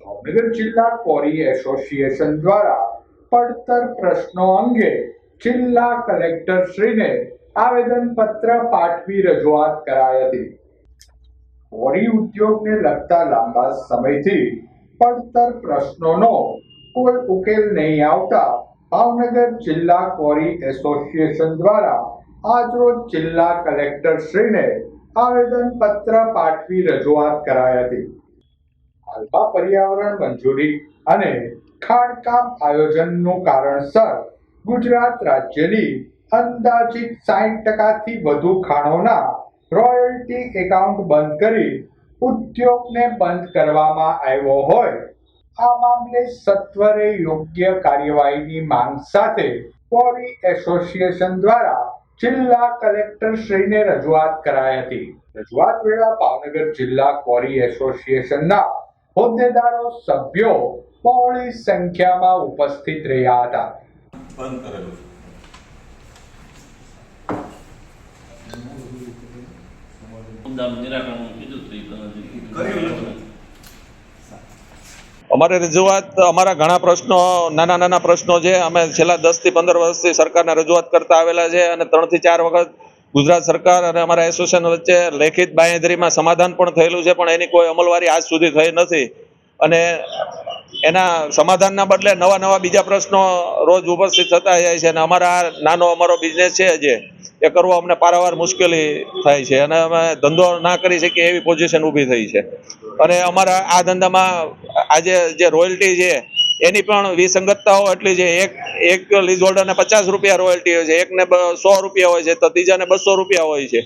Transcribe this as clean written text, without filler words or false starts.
ભાવનગર જિલ્લા quarry association દ્વારા પડતર પ્રશ્નો અંગે જિલ્લા કલેક્ટર શ્રીને આવેદનપત્ર પાઠવી રજૂઆત કરાઈ હતી. ક્વોરી ઉદ્યોગને લગતા લાંબા સમયથી પડતર પ્રશ્નોનો કોઈ ઉકેલ નહીં આવતા ભાવનગર જિલ્લા ક્વોરી એસોસિએશન દ્વારા આજરોજ જિલ્લા કલેક્ટર શ્રીને આવેદનપત્ર પાઠવી રજૂઆત કરાઈ હતી. હાલમાં પર્યાવરણ મંજૂરી અને ખાણકામ આયોજનનું કારણસર ગુજરાત રાજ્યની અંદાજિત 60% વધુ ખાણોના રોયલ્ટી એકાઉન્ટ બંધ કરી ઉદ્યોગને બંધ કરવામાં આવ્યો હોય, આ મામલે સત્વરે યોગ્ય કાર્યવાહીની માંગ સાથે ક્વોરી એસોસિએશન દ્વારા જિલ્લા કલેક્ટર શ્રીને રજૂઆત કરાઈ હતી. રજૂઆત વેળા ભાવનગર જિલ્લા ક્વોરી એસોસિએશનના હોદ્દેદારો સભ્યો બહોળી સંખ્યામાં ઉપસ્થિત રહ્યા હતા. બંધ કરેલું અમારી રજૂઆત, અમારા ઘણા પ્રશ્નો, નાના નાના પ્રશ્નો છે. અમે છેલ્લા 10 થી 15 વર્ષથી સરકારને રજૂઆત કરતા આવેલા છે અને 3 થી 4 વખત ગુજરાત સરકાર અને અમારા એસોસિએશન વચ્ચે લેખિત બાંહેધરીમાં સમાધાન પણ થયેલું છે, પણ એની કોઈ અમલવારી આજ સુધી થઈ નથી. અને એના સમાધાનના બદલે નવા બીજા પ્રશ્નો રોજ ઉપસ્થિત થતા જાય છે અને અમારો બિઝનેસ છે જે એ કરવો અમને પારાવાર મુશ્કેલી થાય છે અને અમે ધંધો ના કરી શકીએ એવી પોઝિશન ઊભી થઈ છે. અને અમારા આ ધંધામાં આજે જે રોયલ્ટી છે એની પણ વિસંગતતાઓ એટલી છે. એક લીઝ હોલ્ડરને 50 રૂપિયા રોયલ્ટી હોય છે, એકને 100 રૂપિયા હોય છે, તો ત્રીજાને 200 રૂપિયા હોય છે.